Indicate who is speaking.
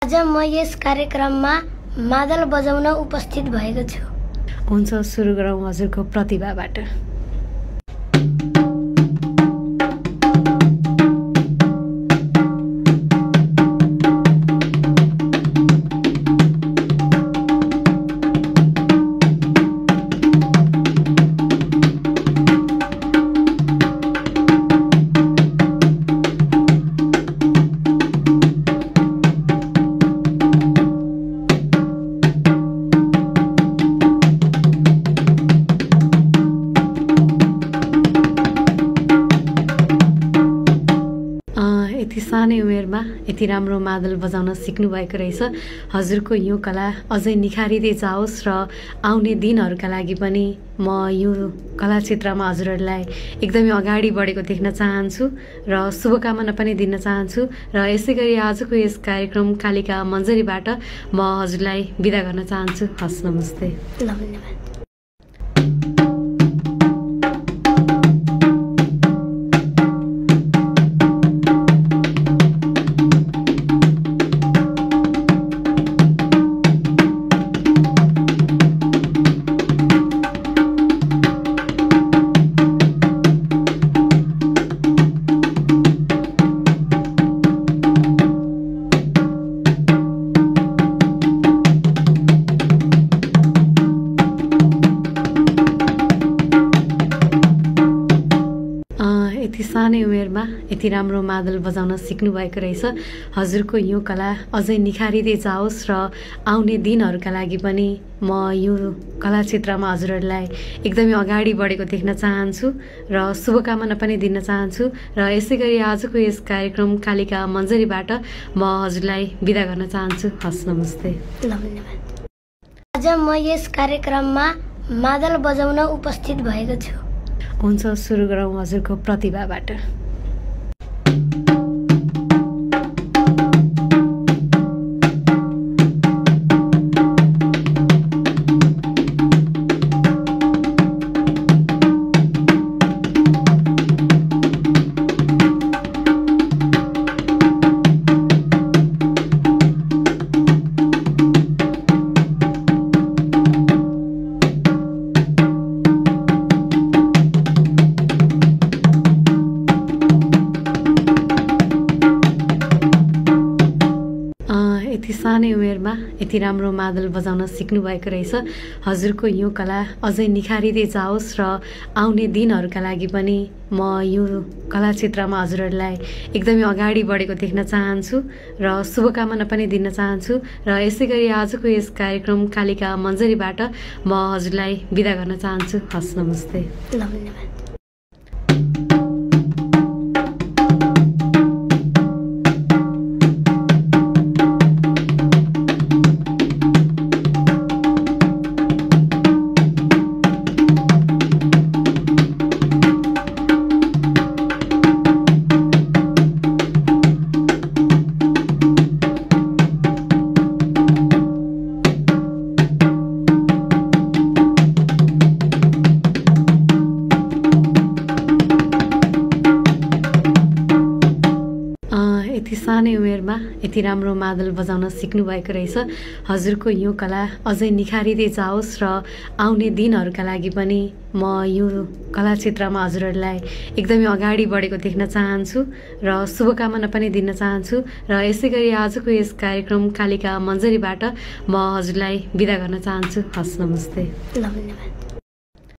Speaker 1: आज म यस कार्यक्रममा मादल बजाउन उपस्थित भएको छु।
Speaker 2: हुन्छ, सुरु गरौँ हजुरको प्रतिभाबाट। यति सानै उमेरमा यति राम्रो मादल बजाउन सिक्नु भएको रहेछ। हजुरको यो कला अझै निखारिँदै जाओस् र आउने दिनहरूका लागि पनि म यो कला क्षेत्रमा हजुरहरूलाई एकदमै अगाडि बढेको देख्न चाहन्छु र शुभकामना पनि दिन चाहन्छु। र यसै गरी आजको यस कार्यक्रम कालिका मन्जरीबाट म हजुरलाई बिदा गर्न चाहन्छु। हस्, नमस्ते।
Speaker 1: धन्यवाद।
Speaker 2: यति सानै उमेरमा यति राम्रो मादल बजाउन सिक्नु भएको रहेछ। हजुरको यो कला अझै निखारिँदै जाओस् र आउने दिनहरूका लागि पनि म यो कला क्षेत्रमा हजुरहरूलाई एकदमै अगाडि बढेको देख्न चाहन्छु र शुभकामना पनि दिन चाहन्छु। र यसै गरी आजको यस कार्यक्रम कालिका मन्जरीबाट म हजुरलाई बिदा गर्न चाहन्छु। हस्, नमस्ते।
Speaker 1: धन्यवाद। आज म यस कार्यक्रममा मादल बजाउन उपस्थित भएको छु।
Speaker 2: हुन्छ, सुरु गरौँ हजुरको प्रतिभाबाट। यति सानै उमेरमा यति राम्रो मादल बजाउन सिक्नु भएको रहेछ। हजुरको यो कला अझै निखारिँदै जाओस् र आउने दिनहरूका लागि पनि म यो कला क्षेत्रमा हजुरहरूलाई एकदमै अगाडि बढेको देख्न चाहन्छु र शुभकामना पनि दिन चाहन्छु। र यसै गरी आजको यस कार्यक्रम कालिका मन्जरीबाट म हजुरलाई बिदा गर्न चाहन्छु। हस्, नमस्ते।
Speaker 1: धन्यवाद।
Speaker 2: यति सानै उमेरमा यति राम्रो मादल बजाउन सिक्नु भएको रहेछ। हजुरको यो कला अझै निखारिँदै जाओस् र आउने दिनहरूका लागि पनि म यो कला क्षेत्रमा हजुरहरूलाई एकदमै अगाडि बढेको देख्न चाहन्छु र शुभकामना पनि दिन चाहन्छु। र यसै गरी आजको यस कार्यक्रम कालिका मन्जरीबाट म हजुरलाई बिदा गर्न चाहन्छु। हस्, नमस्ते।
Speaker 1: धन्यवाद।